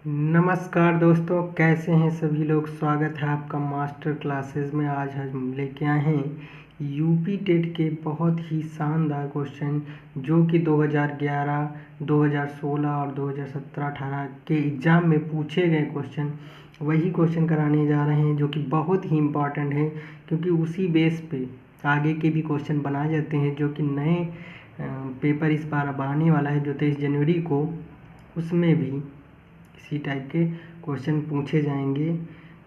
नमस्कार दोस्तों, कैसे हैं सभी लोग। स्वागत है आपका मास्टर क्लासेस में। आज हम लेके आए हैं यूपी टेट के बहुत ही शानदार क्वेश्चन जो कि 2011, 2016 और 2017-18 के एग्ज़ाम में पूछे गए क्वेश्चन, वही क्वेश्चन कराने जा रहे हैं जो कि बहुत ही इम्पॉर्टेंट है, क्योंकि उसी बेस पे आगे के भी क्वेश्चन बनाए जाते हैं जो कि नए पेपर इस बार अब आने वाला है जो 23 जनवरी को, उसमें भी इसी टाइप के क्वेश्चन पूछे जाएंगे।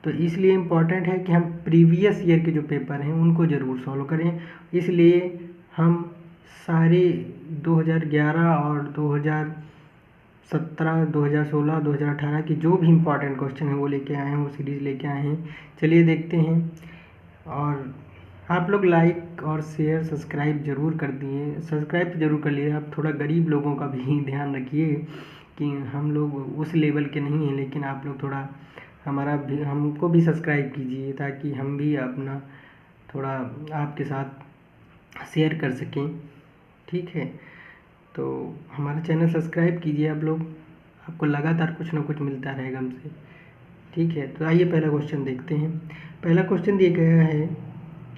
तो इसलिए इम्पॉर्टेंट है कि हम प्रीवियस ईयर के जो पेपर हैं उनको ज़रूर सॉल्व करें। इसलिए हम सारे 2011 और 2017, 2016, 2018 की जो भी इम्पोर्टेंट क्वेश्चन हैं वो लेके आए हैं, वो सीरीज़ लेके आए हैं। चलिए देखते हैं। और आप लोग लाइक और शेयर सब्सक्राइब ज़रूर कर दिए, सब्सक्राइब ज़रूर कर लिए। आप थोड़ा गरीब लोगों का भी ध्यान रखिए कि हम लोग उस लेवल के नहीं हैं, लेकिन आप लोग थोड़ा हमारा भी, हमको भी सब्सक्राइब कीजिए ताकि हम भी अपना थोड़ा आपके साथ शेयर कर सकें। ठीक है, तो हमारा चैनल सब्सक्राइब कीजिए आप लोग, आपको लगातार कुछ ना कुछ मिलता रहेगा हमसे। ठीक है, तो आइए पहला क्वेश्चन देखते हैं। पहला क्वेश्चन दिया गया है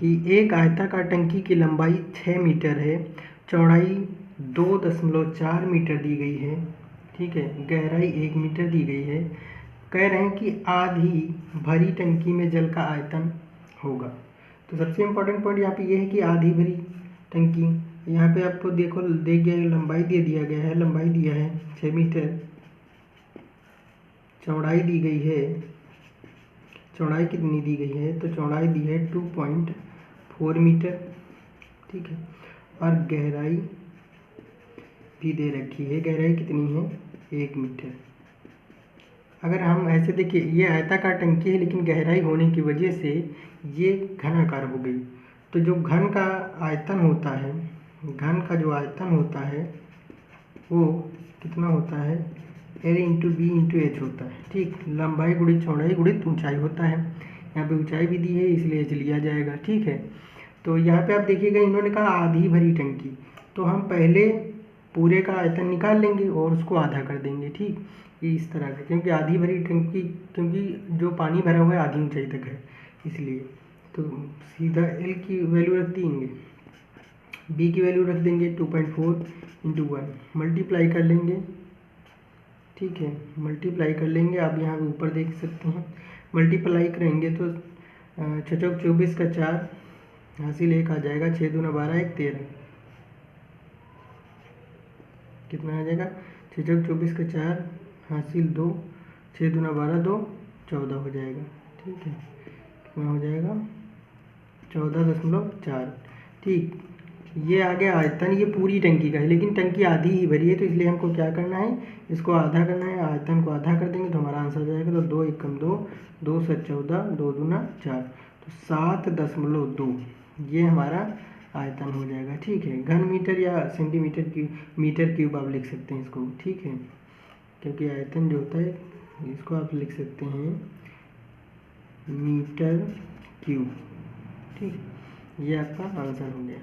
कि एक आयताकार टंकी की लंबाई 6 मीटर है, चौड़ाई 2.4 मीटर दी गई है। ठीक है, गहराई 1 मीटर दी गई है। कह रहे हैं कि आधी भरी टंकी में जल का आयतन होगा। तो सबसे इम्पोर्टेंट पॉइंट यहाँ पे ये है कि आधी भरी टंकी, यहाँ पे आपको देखो देख गया, लंबाई दे दिया गया है, लंबाई दिया है 6 मीटर, चौड़ाई दी गई है, चौड़ाई कितनी दी गई है, तो चौड़ाई दी है 2.4 मीटर। ठीक है, और गहराई भी दे रखी है, गहराई कितनी है, 1 मीटर। अगर हम ऐसे देखिए, ये आयताकार टंकी है लेकिन गहराई होने की वजह से ये घनाकार हो गई। तो जो घन का आयतन होता है, घन का जो आयतन होता है वो कितना होता है, L into B into H होता है। ठीक, लंबाई गुणित चौड़ाई गुणित ऊंचाई होता है। यहाँ पे ऊंचाई भी दी है इसलिए एच लिया जाएगा। ठीक है, तो यहाँ पे आप देखिएगा इन्होंने कहा आधी भरी टंकी, तो हम पहले पूरे का आयतन निकाल लेंगे और उसको आधा कर देंगे। ठीक, इस तरह का, क्योंकि आधी भरी टंकी, क्योंकि जो पानी भरा हुआ है आधी ऊंचाई तक है, इसलिए तो सीधा एल की वैल्यू रख देंगे, बी की वैल्यू रख देंगे 2.4 इंटू 1, मल्टीप्लाई कर लेंगे। ठीक है, मल्टीप्लाई कर लेंगे। आप यहाँ पे ऊपर देख सकते हैं, मल्टीप्लाई करेंगे तो 6 चौक 24 का 4 हासिल 1 आ जाएगा, 6 दूना 12, 1 13, कितना आ जाएगा, 6 चौक 24 का 4 हासिल 2, 6 दूना 12, 2 14 हो जाएगा। ठीक है, कितना हो जाएगा, 14.4। ठीक, ये आ गया आयतन, ये पूरी टंकी का है लेकिन टंकी आधी ही भरी है, तो इसलिए हमको क्या करना है, इसको आधा करना है, आयतन को आधा कर देंगे तो हमारा आंसर आ जाएगा। तो 2 एकम 2, 2 से 14, 2 दूना 4, तो 7.2 ये हमारा आयतन हो जाएगा। ठीक है, घन मीटर या सेंटीमीटर की मीटर क्यूब आप लिख सकते हैं इसको। ठीक है, क्योंकि आयतन जो होता है इसको आप लिख सकते हैं मीटर क्यूब। ठीक, ये आपका आंसर हो गया।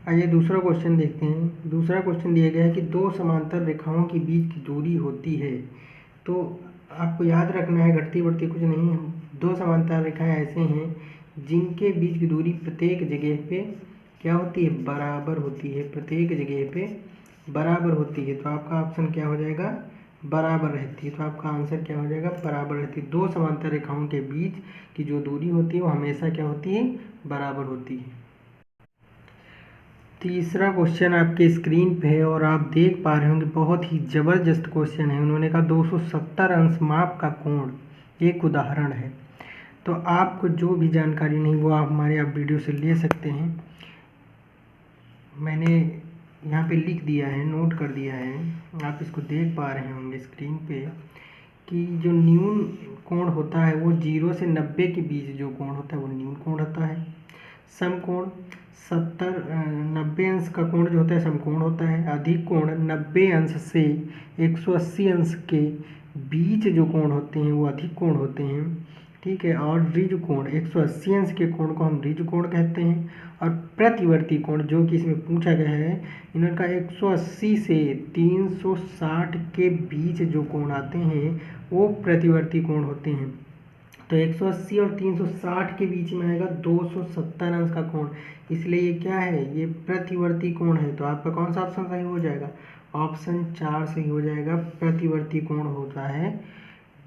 आइए दूसरा क्वेश्चन देखते हैं। दूसरा क्वेश्चन दिया गया है कि दो समांतर रेखाओं के बीच की दूरी होती है। तो आपको याद रखना है, घटती बढ़ती कुछ नहीं है। दो समांतर रेखाएं ऐसे हैं जिनके बीच की दूरी प्रत्येक जगह पे क्या होती है, बराबर होती है, प्रत्येक जगह पे बराबर होती है। तो आपका ऑप्शन क्या हो जाएगा, बराबर रहती है। तो आपका आंसर क्या हो जाएगा, बराबर रहती है। दो समांतर रेखाओं के बीच की जो दूरी होती है वो हमेशा क्या होती है, बराबर होती है। तीसरा क्वेश्चन आपके स्क्रीन पे है और आप देख पा रहे होंगे, बहुत ही ज़बरदस्त क्वेश्चन है। उन्होंने कहा 270 अंश माप का कोण एक उदाहरण है। तो आपको जो भी जानकारी नहीं वो आप हमारे आप वीडियो से ले सकते हैं। मैंने यहाँ पे लिख दिया है, नोट कर दिया है, आप इसको देख पा रहे होंगे स्क्रीन पे कि जो न्यून कोण होता है वो 0 से 90 के बीच जो कोण होता है वो न्यून कोण होता है। समकोण 90 अंश का कोण जो होता है समकोण होता है। अधिक कोण 90 अंश से 180 अंश के बीच जो कोण होते हैं वो अधिक कोण होते हैं। ठीक है। और ऋजु कोण 180 अंश के कोण को हम ऋजु कोण कहते हैं। और प्रतिवर्ती कोण जो कि इसमें पूछा गया है, इनका 180 से 360 के बीच जो कोण आते हैं वो प्रतिवर्ती कोण होते हैं। तो 180 और 360 के बीच में आएगा 270 अंश का कोण, इसलिए ये क्या है, ये प्रतिवर्ती कोण है। तो आपका कौन सा ऑप्शन सही हो जाएगा, ऑप्शन 4 सही हो जाएगा। प्रतिवर्ती कोण होता है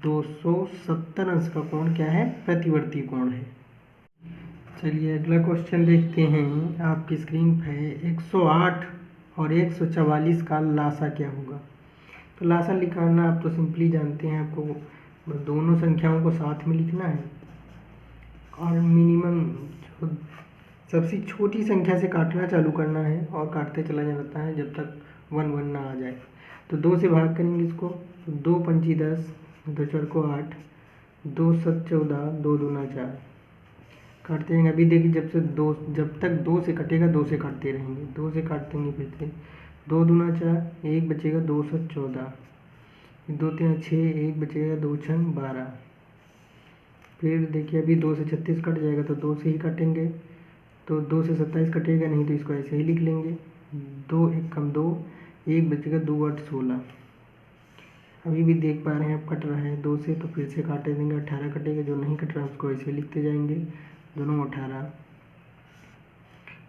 270 अंश का कोण क्या है, प्रतिवर्ती कोण है। चलिए अगला क्वेश्चन देखते हैं। आपकी स्क्रीन पे 108 और 144 का लासा क्या होगा। तो लासा निकालना आप तो सिंपली जानते हैं, आपको बस दोनों संख्याओं को साथ में लिखना है और मिनिमम सबसे छोटी संख्या से काटना चालू करना है और काटते चला जाता है जब तक 1 1 ना आ जाए। तो 2 से भाग करेंगे इसको, तो 2 पंची 10, 2 4 को 8, 2 7 14, 2 दूना 4। काटते रहेंगे। अभी देखिए जब तक 2 से कटेगा 2 से काटते रहेंगे, 2 से काटते हैं फिर से 2 दूना 4, 1 बचेगा, 2 7 14, 2 3 6, 1 बचेगा, 2 6 12। फिर देखिए अभी 2 से 36 कट जाएगा तो 2 से ही काटेंगे, तो 2 से 27 कटेगा नहीं तो इसको ऐसे ही लिख लेंगे, 2 1 कम 2, 1 बचेगा, 2 8 16। अभी भी देख पा रहे हैं अब कट रहा है 2 से, तो फिर से काटे देंगे, 18 कटेगा, जो नहीं कट रहा उसको ऐसे लिखते जाएंगे, दोनों 18।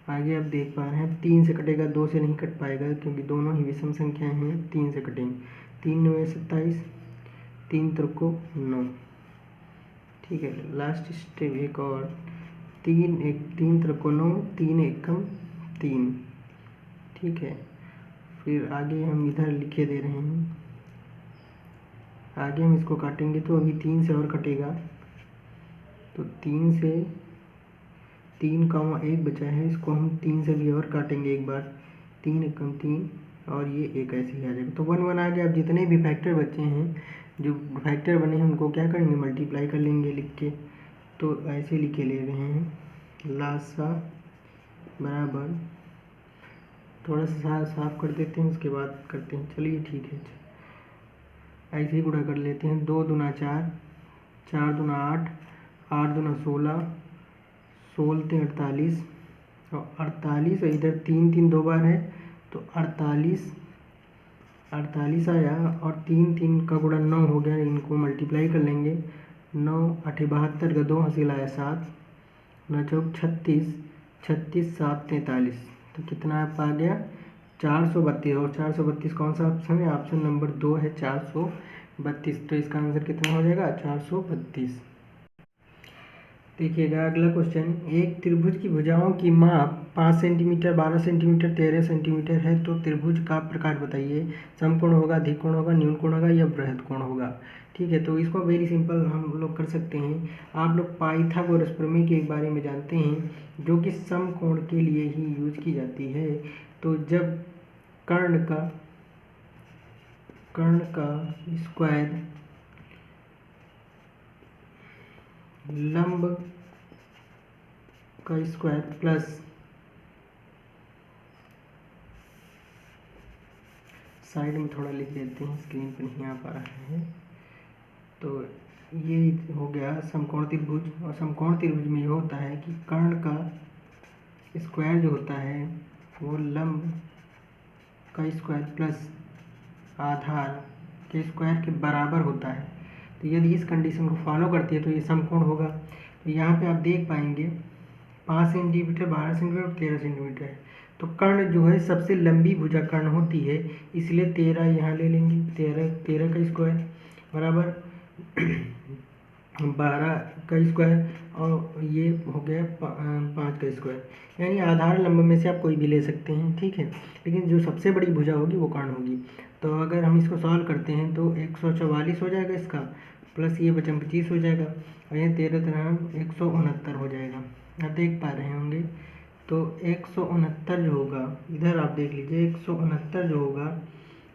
आगे आप देख पा रहे हैं 3 से कटेगा, 2 से नहीं कट पाएगा क्योंकि दोनों ही विषम संख्याएं हैं, 3 से कटेंगे, 3 9 27, 3 त्रिको 9। ठीक है, लास्ट स्टेप एक और, 3 त्रिको 9, 3 एकम 3। ठीक है, फिर आगे हम इधर लिखे दे रहे हैं, आगे हम इसको काटेंगे तो अभी 3 से और कटेगा, तो 3 से 3 का 1 बचा है, इसको हम 3 से भी और काटेंगे एक बार, 3 एकम 3 और ये एक ऐसे ही आ जाएगा। तो 1 1 आ गया। अब जितने भी फैक्टर बचे हैं, जो फैक्टर बने हैं उनको क्या करेंगे, मल्टीप्लाई कर लेंगे लिख के। तो ऐसे लिखे ले रहे हैं, लासा बराबर, थोड़ा सा साफ कर देते हैं उसके बाद करते हैं, चलिए ठीक है, ऐसे ही गुणा कर लेते हैं। 2 दूना 4, 4 दूना 8, 8 दूना 16, 16 48 और 48, और इधर 3 3 दो बार है तो 48 आया, और 3 3 का गुणा 9 हो गया, इनको मल्टीप्लाई कर लेंगे, 9 8 72 का 2 हासिल आया 7, 9 चौक 36, 36 7 43, तो कितना आपका आ गया 432। और 432 कौन सा ऑप्शन है, ऑप्शन नंबर 2 है 432। तो इसका आंसर कितना हो जाएगा 432। देखिएगा अगला क्वेश्चन, एक त्रिभुज की भुजाओं की माप 5 सेंटीमीटर, 12 सेंटीमीटर, 13 सेंटीमीटर है, तो त्रिभुज का प्रकार बताइए, समकोण होगा, अधिकोण होगा, न्यून कोण होगा या बृहद कोण होगा। ठीक है, तो इसको वेरी सिंपल हम लोग कर सकते हैं। आप लोग पाइथागोरस प्रमेय के बारे में जानते हैं जो कि समकोण के लिए ही यूज की जाती है। तो जब कर्ण का स्क्वायर लंब का स्क्वायर प्लस साइड में थोड़ा लिख देते हैं, स्क्रीन पर नहीं आ पा रहा है। तो ये हो गया समकोण त्रिभुज। और समकोण त्रिभुज में ये होता है कि कर्ण का स्क्वायर जो होता है वो लंब का स्क्वायर प्लस आधार के स्क्वायर के बराबर होता है। तो यदि इस कंडीशन को फॉलो करती है तो ये समकोण होगा। तो यहाँ पे आप देख पाएंगे 5 सेंटीमीटर, 12 सेंटीमीटर और 13 सेंटीमीटर है। तो कर्ण जो है सबसे लंबी भुजा कर्ण होती है, इसलिए 13 यहाँ ले लेंगे, 13 का स्क्वायर बराबर 12 का स्क्वायर, और ये हो गया 5 का स्क्वायर। यानी आधार लंब में से आप कोई भी ले सकते हैं, ठीक है, लेकिन जो सबसे बड़ी भुजा होगी वो कर्ण होगी। तो अगर हम इसको सॉल्व करते हैं तो 144 हो जाएगा इसका, प्लस ये बचा 25 हो जाएगा, और ये 13 13 169 हो जाएगा। आप देख पा रहे होंगे। तो 169 जो होगा, इधर आप देख लीजिए 169 जो होगा,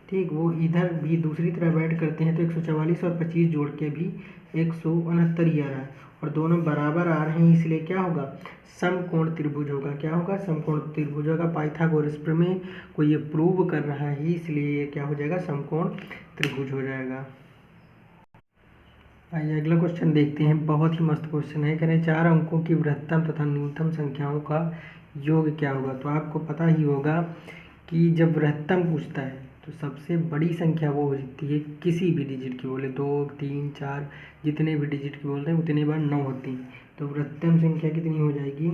ठीक, वो इधर भी दूसरी तरफ ऐड करते हैं तो 144 और 25 जोड़ के भी 169 ही आ रहा है, और दोनों बराबर आ रहे हैं, इसलिए क्या होगा, समकोण त्रिभुज होगा। क्या होगा, समकोण त्रिभुज होगा। पाइथागोरस प्रमेय को ये प्रूव कर रहा है, इसलिए ये क्या हो जाएगा, समकोण त्रिभुज हो जाएगा। आइए अगला क्वेश्चन देखते हैं। बहुत ही मस्त क्वेश्चन है। कह रहे हैं 4 अंकों की बृहत्तम तथा न्यूनतम संख्याओं का योग क्या होगा। तो आपको पता ही होगा कि जब बृहत्तम पूछता है तो सबसे बड़ी संख्या वो होती है किसी भी डिजिट की, बोले 2 3 4 जितने भी डिजिट की बोलते हैं उतने बार 9 होती हैं। तो बृहत्तम संख्या कितनी हो जाएगी,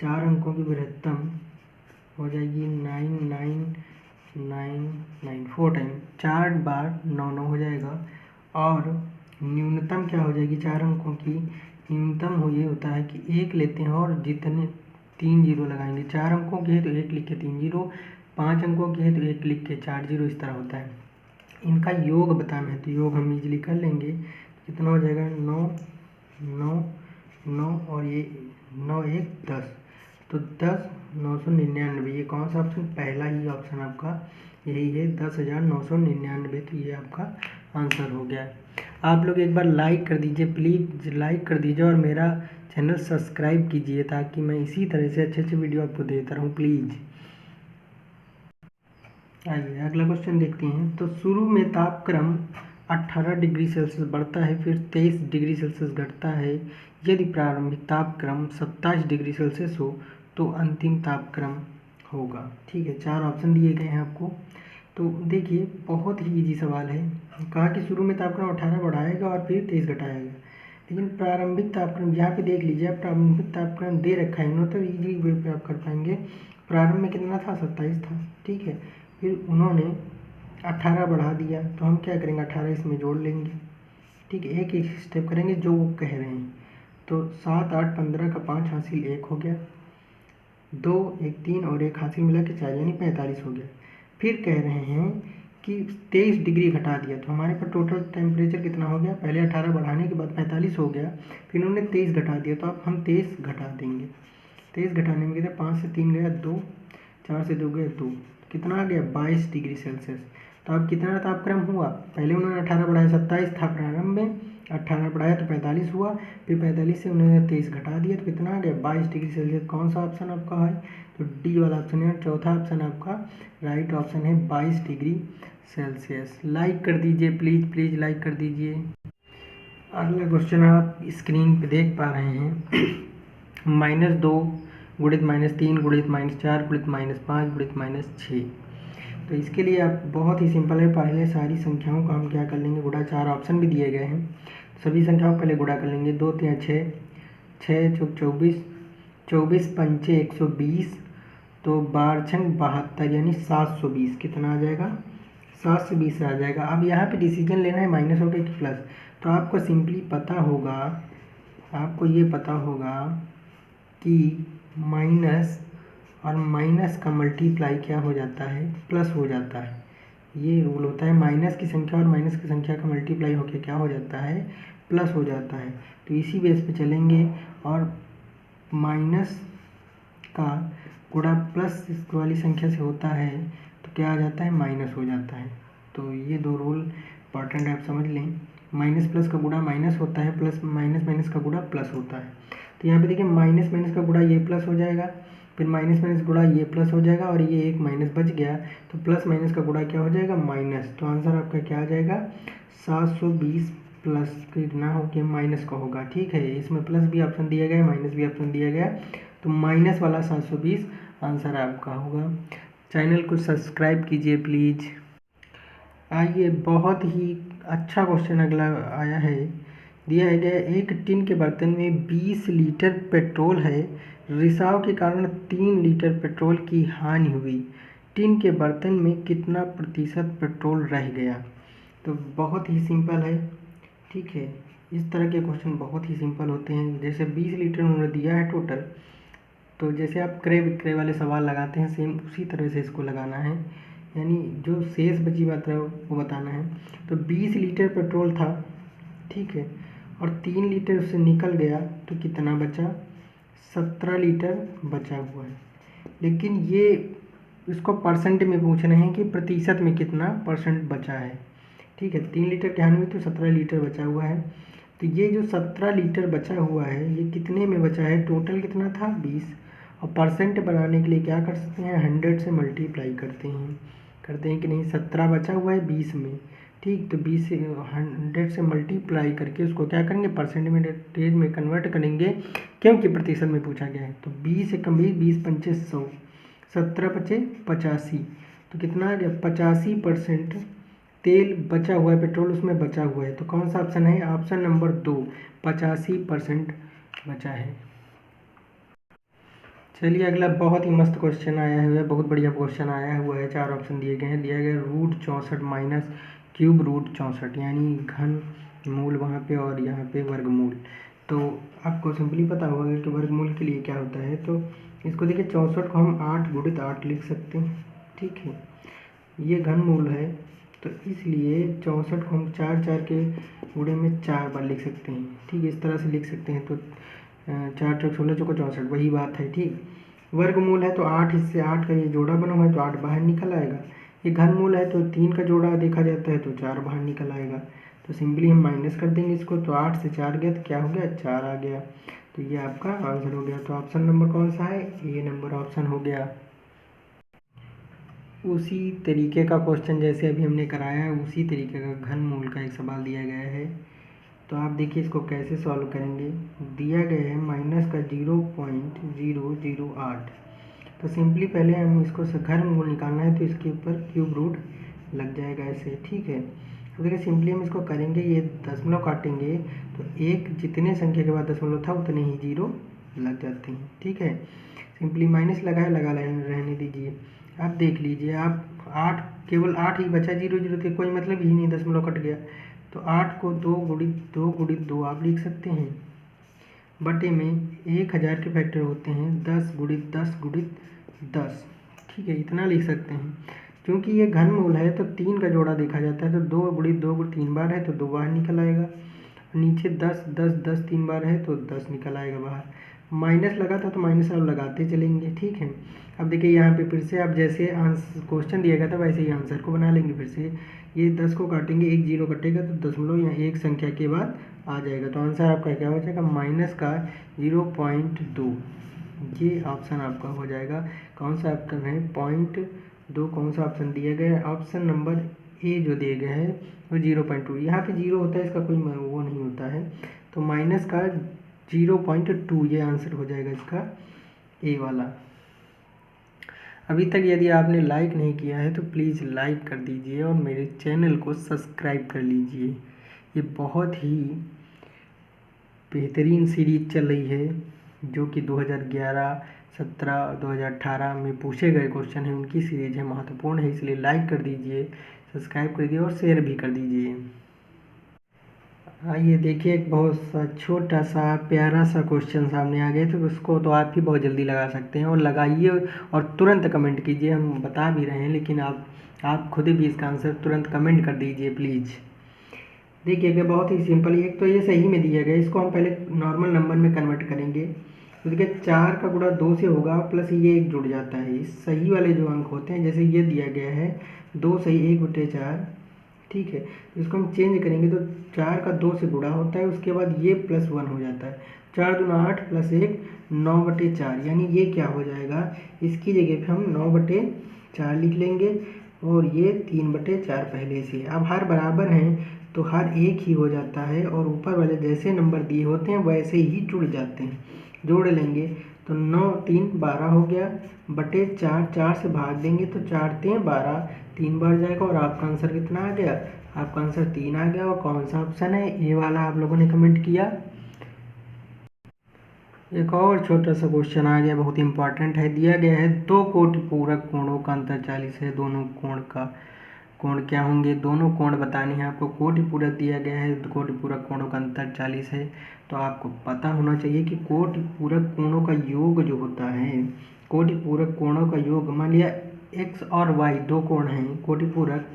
4 अंकों की बृहत्तम हो जाएगी 9 9 9 9 4 टाइम, 4 बार 9 9 हो जाएगा। और न्यूनतम क्या हो जाएगी 4 अंकों की, न्यूनतम हो ये होता है कि एक लेते हैं और जितने 3 जीरो लगाएंगे। 4 अंकों की है तो 1 लिख के 3 जीरो, 5 अंकों की है तो 1 लिख के 4 जीरो, इस तरह होता है। इनका योग बताना है तो योग हम इजीली कर लेंगे। कितना हो जाएगा 9 9 9 और ये 9 1 10, तो 10 999। ये कौन सा ऑप्शन, पहला ही ऑप्शन आपका यही है 10,999। तो ये आपका आंसर हो गया। आप लोग एक बार लाइक कर दीजिए, प्लीज़ लाइक कर दीजिए और मेरा चैनल सब्सक्राइब कीजिए ताकि मैं इसी तरह से अच्छे अच्छे वीडियो आपको देता रहूँ प्लीज़। आइए अगला क्वेश्चन देखते हैं। तो शुरू में तापक्रम 18 डिग्री सेल्सियस बढ़ता है, फिर 23 डिग्री सेल्सियस घटता है। यदि प्रारंभिक तापक्रम 27 डिग्री सेल्सियस हो तो अंतिम तापक्रम होगा। ठीक है, 4 ऑप्शन दिए गए हैं आपको। तो देखिए बहुत ही इजी सवाल है। कहा कि शुरू में तापक्रम 18 बढ़ाएगा और फिर 23 घटाएगा, लेकिन प्रारंभिक तापक्रम यहाँ पे देख लीजिए, आप प्रारंभिक तापक्रम दे रखा है इन्होंने, तो इजी वे पे आप कर पाएंगे। प्रारंभ में कितना था, 27 था। ठीक है, फिर उन्होंने 18 बढ़ा दिया, तो हम क्या करेंगे 18 इसमें जोड़ लेंगे। ठीक है, एक एक स्टेप करेंगे जो वो कह रहे हैं। तो 7 8 15 का 5 हासिल 1 हो गया, 2 1 3 और 1 हासिल मिला के 4 यानी 45 हो गया। फिर कह रहे हैं कि 23 डिग्री घटा दिया, तो हमारे पास टोटल टेम्परेचर कितना हो गया, पहले 18 बढ़ाने के बाद 45 हो गया, फिर उन्होंने 23 घटा दिया, तो अब हम 23 घटा देंगे। 23 घटाने में कितना, 5 से 3 गया 2, 4 से 2 गया 2, कितना आ गया 22 डिग्री सेल्सियस। तो अब कितना तापक्रम हुआ, पहले उन्होंने 18 बढ़ाया, 27 था प्रारंभ में, 18 बढ़ाया तो 45 हुआ, फिर 45 से उन्होंने 23 घटा दिया, तो कितना आ गया 22 डिग्री सेल्सियस। कौन सा ऑप्शन आपका है, तो डी वाला ऑप्शन है। चौथा ऑप्शन आपका राइट ऑप्शन है 22 डिग्री सेल्सियस। लाइक कर दीजिए प्लीज़, प्लीज़ लाइक कर दीजिए। अगला क्वेश्चन आप स्क्रीन पे देख पा रहे हैं। -2 गुणित -3 गुणित -4 गुणित -5 गुणित -6। तो इसके लिए आप बहुत ही सिंपल है, पहले सारी संख्याओं का हम क्या कर लेंगे गुणा। 4 ऑप्शन भी दिए गए हैं, सभी संख्याओं को पहले गुणा कर लेंगे। 2 3 6, 6 चौक 24, 24 पंचे 120, तो 12 छंग 72 यानी 720। कितना आ जाएगा, 720 आ जाएगा। अब यहाँ पे डिसीजन लेना है माइनस होगा कि प्लस, तो आपको सिंपली पता होगा, आपको ये पता होगा कि माइनस और माइनस का मल्टीप्लाई क्या हो जाता है, प्लस हो जाता है। ये रूल होता है, माइनस की संख्या और माइनस की संख्या का मल्टीप्लाई होकर क्या हो जाता है, प्लस हो जाता है। तो इसी बेस पे चलेंगे और माइनस का गुणा प्लस वाली संख्या से होता है तो क्या आ जाता है, माइनस हो जाता है। तो ये 2 रूल इंपॉर्टेंट आप समझ लें। माइनस प्लस का गुणा माइनस होता है, प्लस माइनस माइनस का गुणा प्लस होता है। तो यहाँ पे देखिए माइनस माइनस का गुणा ये प्लस हो जाएगा, फिर माइनस माइनस गुणा ये प्लस हो जाएगा, और ये एक माइनस बच गया, तो प्लस माइनस का गुणा क्या हो जाएगा, माइनस। तो आंसर आपका क्या आ जाएगा, 720 प्लस कितना हो गया, माइनस का होगा। ठीक है, इसमें प्लस भी ऑप्शन दिया गया है, माइनस भी ऑप्शन दिया गया, तो माइनस वाला 720 आंसर आपका होगा। चैनल को सब्सक्राइब कीजिए प्लीज़। आइए बहुत ही अच्छा क्वेश्चन अगला आया है। दिया है गया, एक टिन के बर्तन में 20 लीटर पेट्रोल है, रिसाव के कारण 3 लीटर पेट्रोल की हानि हुई। टिन के बर्तन में कितना प्रतिशत पेट्रोल रह गया। तो बहुत ही सिंपल है। ठीक है, इस तरह के क्वेश्चन बहुत ही सिंपल होते हैं। जैसे 20 लीटर उन्होंने दिया है टोटल, तो जैसे आप क्रय विक्रय वाले सवाल लगाते हैं सेम उसी तरह से इसको लगाना है, यानी जो शेष बची मात्रा वो बताना है। तो 20 लीटर पेट्रोल था, ठीक है, और 3 लीटर उससे निकल गया, तो कितना बचा, 17 लीटर बचा हुआ है। लेकिन ये इसको परसेंट में पूछ रहे हैं कि प्रतिशत में कितना परसेंट बचा है। ठीक है, 3 लीटर की हानि हुई तो 17 लीटर बचा हुआ है। तो ये जो 17 लीटर बचा हुआ है ये कितने में बचा है, टोटल कितना था 20, और परसेंट बनाने के लिए क्या कर सकते हैं, 100 से मल्टीप्लाई करते हैं कि नहीं, 17 बचा हुआ है 20 में। ठीक। तो 20 से 100 से मल्टीप्लाई करके उसको क्या करेंगे, परसेंटेज में कन्वर्ट करेंगे, क्योंकि प्रतिशत में पूछा गया है। तो 20 से कम 20 पंचे 100, 17 पचे 85, तो कितना आ गया 85% तेल बचा हुआ है, पेट्रोल उसमें बचा हुआ है। तो कौन सा ऑप्शन है, ऑप्शन नंबर 2, 85% बचा है। चलिए अगला बहुत ही मस्त क्वेश्चन आया हुआ है, बहुत बढ़िया क्वेश्चन आया हुआ है। 4 ऑप्शन दिए गए हैं, दिया गया √64 माइनस क्यूब √64, यानी घन मूल वहाँ पे और यहाँ पे वर्गमूल। तो आपको सिंपली पता होगा कि वर्गमूल के लिए क्या होता है। तो इसको देखिए 64 को हम 8 × 8 लिख सकते हैं, ठीक है। ये घन मूल है, तो इसलिए 64 को हम 4 के गुणे में 4 बार लिख सकते हैं, ठीक है। इस तरह से लिख सकते हैं। तो 4 चौक 16 चौको 64, वही बात है, ठीक। वर्गमूल है तो 8, इससे 8 का ये जोड़ा बना हुआ है तो 8 बाहर निकल आएगा। ये घन मूल है तो 3 का जोड़ा देखा जाता है तो 4 बाहर निकल आएगा। तो सिंपली हम माइनस कर देंगे इसको, तो 8 से 4 गया तो क्या हो गया, 4 आ गया। तो ये आपका आंसर हो गया। तो ऑप्शन नंबर कौन सा है, ए नंबर ऑप्शन हो गया। उसी तरीके का क्वेश्चन जैसे अभी हमने कराया है, उसी तरीके का घन मूल का एक सवाल दिया गया है। तो आप देखिए इसको कैसे सॉल्व करेंगे। दिया गया है माइनस का 0.008। तो सिंपली पहले हम इसको घन मूल निकालना है, तो इसके ऊपर क्यूब रूट लग जाएगा ऐसे, ठीक है। तो देखिए सिंपली हम इसको करेंगे, ये दशमलव काटेंगे तो एक जितने संख्या के बाद दशमलव था उतने ही जीरो लग जाते हैं, ठीक है। सिंपली माइनस लगाए, लगा रहने दीजिए। आप देख लीजिए, आप 8 केवल 8 ही बचा, 0 0 के कोई मतलब ही नहीं, दशमलव कट गया। तो 8 को 2 × 2 आप लिख सकते हैं, बटे में 1000 के फैक्टर होते हैं 10 × 10 × 10, ठीक है, इतना लिख सकते हैं। क्योंकि ये घन मूल है तो 3 का जोड़ा देखा जाता है, तो 2 × 2 × 3 बार है तो 2 बाहर निकल आएगा। नीचे 10 10 10 3 बार है तो 10 निकल आएगा बाहर। माइनस लगा था तो माइनस आप लगाते चलेंगे, ठीक है। अब देखिए यहाँ पे फिर से आप जैसे आंसर क्वेश्चन दिया गया था वैसे ही आंसर को बना लेंगे। फिर से ये 10 को काटेंगे, एक 0 कटेगा तो दशमलव या एक संख्या के बाद आ जाएगा। तो आंसर आपका क्या हो जाएगा, माइनस का 0.2, ये ऑप्शन आपका हो जाएगा। कौन सा ऑप्शन है, 0.2, कौन सा ऑप्शन दिया गया है, ऑप्शन नंबर ए जो दिया गया है वो 0.2। यहाँ पे 0 होता है, इसका कोई वो नहीं होता है, तो माइनस का 0.2 ये आंसर हो जाएगा इसका ए वाला। अभी तक यदि आपने लाइक नहीं किया है तो प्लीज़ लाइक कर दीजिए और मेरे चैनल को सब्सक्राइब कर लीजिए। ये बहुत ही बेहतरीन सीरीज चल रही है, जो कि 2011, 17, 2018 में पूछे गए क्वेश्चन हैं उनकी सीरीज है, महत्वपूर्ण है, इसलिए लाइक कर दीजिए, सब्सक्राइब कर दीजिए और शेयर भी कर दीजिए। आइए देखिए, एक बहुत सा छोटा सा प्यारा सा क्वेश्चन सामने आ गया, तो उसको तो आप ही बहुत जल्दी लगा सकते हैं, और लगाइए और तुरंत कमेंट कीजिए। हम बता भी रहे हैं लेकिन आप खुद भी इसका आंसर तुरंत कमेंट कर दीजिए प्लीज़। देखिए बहुत ही सिंपल, एक तो ये सही में दिया गया, इसको हम पहले नॉर्मल नंबर में कन्वर्ट करेंगे। तो देखिए 4 का गुणा 2 से होगा, प्लस ये एक जुड़ जाता है। इस सही वाले जो अंक होते हैं, जैसे ये दिया गया है 2 सही 1/4, ठीक है। इसको हम चेंज करेंगे तो 4 का 2 से गुणा होता है, उसके बाद ये +1 हो जाता है। 4 दूना 8 + 1 9/4, यानी ये क्या हो जाएगा, इसकी जगह पे हम 9/4 लिख लेंगे और ये 3/4 पहले से। अब हर बराबर हैं तो हर एक ही हो जाता है, और ऊपर वाले जैसे नंबर दिए होते हैं वैसे ही जुड़ जाते हैं। जोड़ लेंगे तो 9 3 12 हो गया, बटे 4, 4 से भाग देंगे तो 4 3 12, 3 बार जाएगा और आपका आंसर कितना आ गया, आपका आंसर 3 आ गया। और कौन सा ऑप्शन है, ए वाला आप लोगों ने कमेंट किया। एक और छोटा सा क्वेश्चन आ गया, बहुत इंपॉर्टेंट है। दिया गया है 2 कोटि पूरक कोणों का अंतर 40 है, दोनों कोण क्या होंगे, दोनों कोण बताने हैं आपको। कोटि पूरक दिया गया है, कोटि पूरक कोणों का अंतर 40 है, तो आपको पता होना चाहिए कि कोटि पूरक कोणों का योग जो होता है, कोटि पूरक कोणों का योग, मान लिया x और y 2 कोण हैं कोटि पूरक,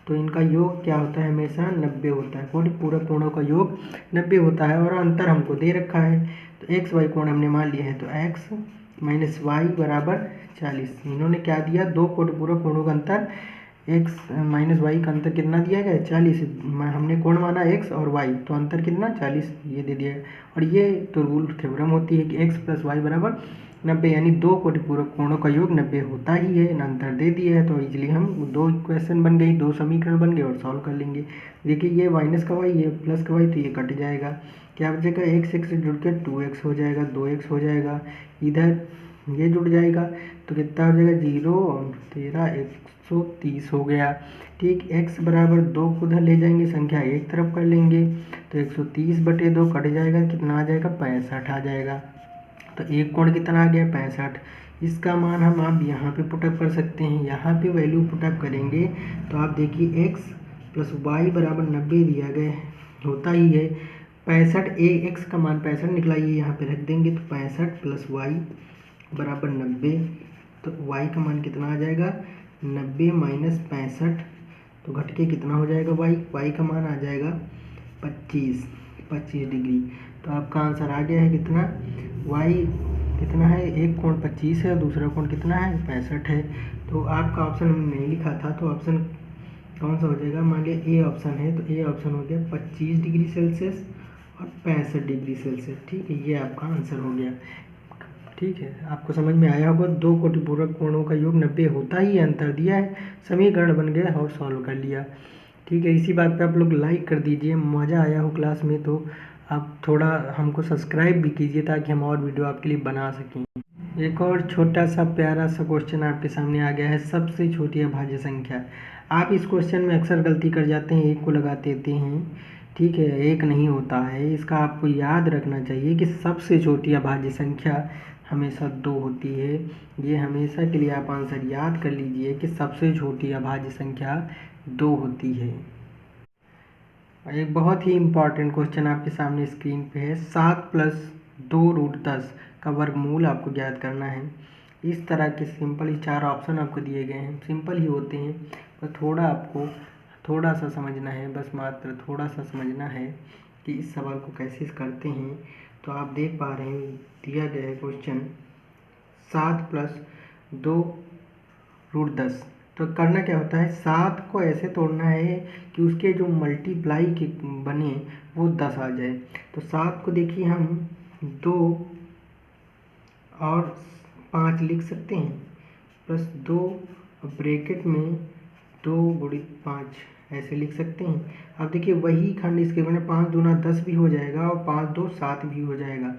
तो इनका योग क्या होता है, हमेशा 90 होता है। कोटि पूरक कोणों का योग 90 होता है, और अंतर हमको दे रखा है, तो x y कोण हमने मान लिए हैं, तो x - y = 40। इन्होंने क्या दिया, 2 कोटि पूरक कोणों का अंतर एक्स माइनस वाई का अंतर कितना दिया गया है 40। हमने कोण माना एक्स और वाई, तो अंतर कितना 40 ये दे दिया है। और ये तो रूल थ्योरम होती है कि एक्स प्लस वाई बराबर 90, यानी दो कोटिपूरक कोणों का योग 90 होता ही है। अंतर दे दिया है तो इजीली हम दो इक्वेशन बन गई, दो समीकरण बन गए और सॉल्व कर लेंगे। देखिए ये माइनस का वाई, ये प्लस का वाई, तो ये कट जाएगा। क्या बचेगा, एक्स से जुड़ के 2x हो जाएगा, 2x हो जाएगा, इधर ये जुड़ जाएगा तो कितना हो जाएगा 0 और 13 130 हो गया। ठीक, x बराबर 2 को उधर ले जाएंगे, संख्या एक तरफ कर लेंगे तो 130/2 कट जाएगा, कितना आ जाएगा 65 आ जाएगा। तो एक कोण कितना आ गया 65। इसका मान हम आप यहाँ पे पुटअप कर सकते हैं, यहाँ पे वैल्यू पुटअप करेंगे तो आप देखिए x प्लस वाई बराबर 90 दिया गया है, होता ही है 65। x का मान 65 निकला, ये यहाँ पे रख देंगे तो 65 प्लस वाई बराबर 90, तो y का मान कितना आ जाएगा 90 माइनस 65, तो घट के कितना हो जाएगा y का मान आ जाएगा 25 डिग्री। तो आपका आंसर आ गया है कितना, y कितना है, एक कोण 25 है और दूसरा कोण कितना है 65 है। तो आपका ऑप्शन हमने नहीं लिखा था, तो ऑप्शन कौन सा हो जाएगा, मान लिया ए ऑप्शन है, तो ए ऑप्शन हो गया 25 डिग्री सेल्सियस और 65 डिग्री सेल्सियस। ठीक है, ये आपका आंसर हो गया। ठीक है, आपको समझ में आया होगा, दो कोटिपूरक कोणों का योग 90 होता ही, अंतर दिया है, समीकरण बन गया और सॉल्व कर लिया। ठीक है, इसी बात पे आप लोग लाइक कर दीजिए, मज़ा आया हो क्लास में तो आप थोड़ा हमको सब्सक्राइब भी कीजिए ताकि हम और वीडियो आपके लिए बना सकें। एक और छोटा सा प्यारा सा क्वेश्चन आपके सामने आ गया है, सबसे छोटी अभाज्य संख्या। आप इस क्वेश्चन में अक्सर गलती कर जाते हैं, एक को लगा देते हैं। ठीक है, एक नहीं होता है, इसका आपको याद रखना चाहिए कि सबसे छोटी अभाज्य संख्या हमेशा 2 होती है। ये हमेशा के लिए आप आंसर याद कर लीजिए कि सबसे छोटी अभाज्य संख्या 2 होती है। एक बहुत ही इम्पॉर्टेंट क्वेश्चन आपके सामने स्क्रीन पे है, 7 प्लस 2√10 का वर्गमूल आपको ज्ञात करना है। इस तरह के सिंपल ही 4 ऑप्शन आपको दिए गए हैं, सिंपल ही होते हैं, पर थोड़ा आपको थोड़ा सा समझना है, बस मात्र थोड़ा सा समझना है कि इस सवाल को कैसे करते हैं। तो आप देख पा रहे हैं दिया गया है क्वेश्चन 7 प्लस 2√10। तो करना क्या होता है, 7 को ऐसे तोड़ना है कि उसके जो मल्टीप्लाई के बने वो 10 आ जाए। तो 7 को देखिए हम 2 और 5 लिख सकते हैं, प्लस 2 ब्रैकेट में 2 × 5 ऐसे लिख सकते हैं। अब देखिए वही खंड इसके बने 5 दूना 10 भी हो जाएगा और 5 2 7 भी हो जाएगा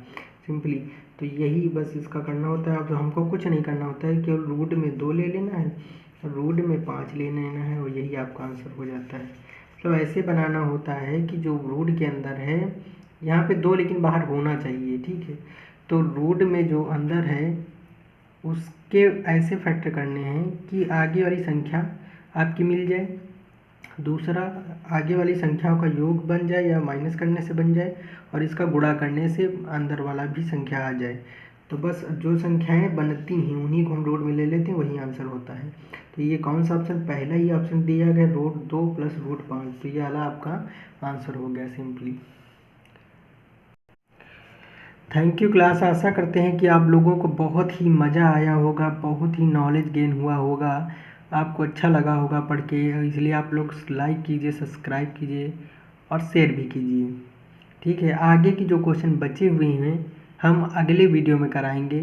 सिंपली। तो यही बस इसका करना होता है। अब हमको कुछ नहीं करना होता है, केवल रूट में 2 ले लेना है, रूट में 5 ले लेना है और यही आपका आंसर हो जाता है। मतलब ऐसे बनाना होता है कि जो रूट के अंदर है, यहाँ पे 2 लेकिन बाहर होना चाहिए। ठीक है, तो रूट में जो अंदर है उसके ऐसे फैक्टर करने हैं कि आगे वाली संख्या आपकी मिल जाए, दूसरा आगे वाली संख्याओं का योग बन जाए या माइनस करने से बन जाए, और इसका गुणा करने से अंदर वाला भी संख्या आ जाए। तो बस जो संख्याएं बनती हैं उन्हीं को हम रूट में ले लेते हैं, वही आंसर होता है। तो ये कौन सा ऑप्शन, पहला ही ऑप्शन दिया गया √2 प्लस √5, तो ये वाला आपका आंसर हो गया सिंपली। थैंक यू क्लास, आशा करते हैं कि आप लोगों को बहुत ही मज़ा आया होगा, बहुत ही नॉलेज गेन हुआ होगा, आपको अच्छा लगा होगा पढ़ के। इसलिए आप लोग लाइक कीजिए, सब्सक्राइब कीजिए और शेयर भी कीजिए। ठीक है, आगे की जो क्वेश्चन बचे हुए हैं हम अगले वीडियो में कराएंगे।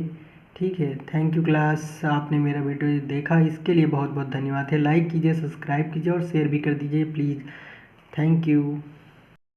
ठीक है, थैंक यू क्लास, आपने मेरा वीडियो देखा इसके लिए बहुत बहुत धन्यवाद है। लाइक कीजिए, सब्सक्राइब कीजिए और शेयर भी कर दीजिए प्लीज़। Thank you.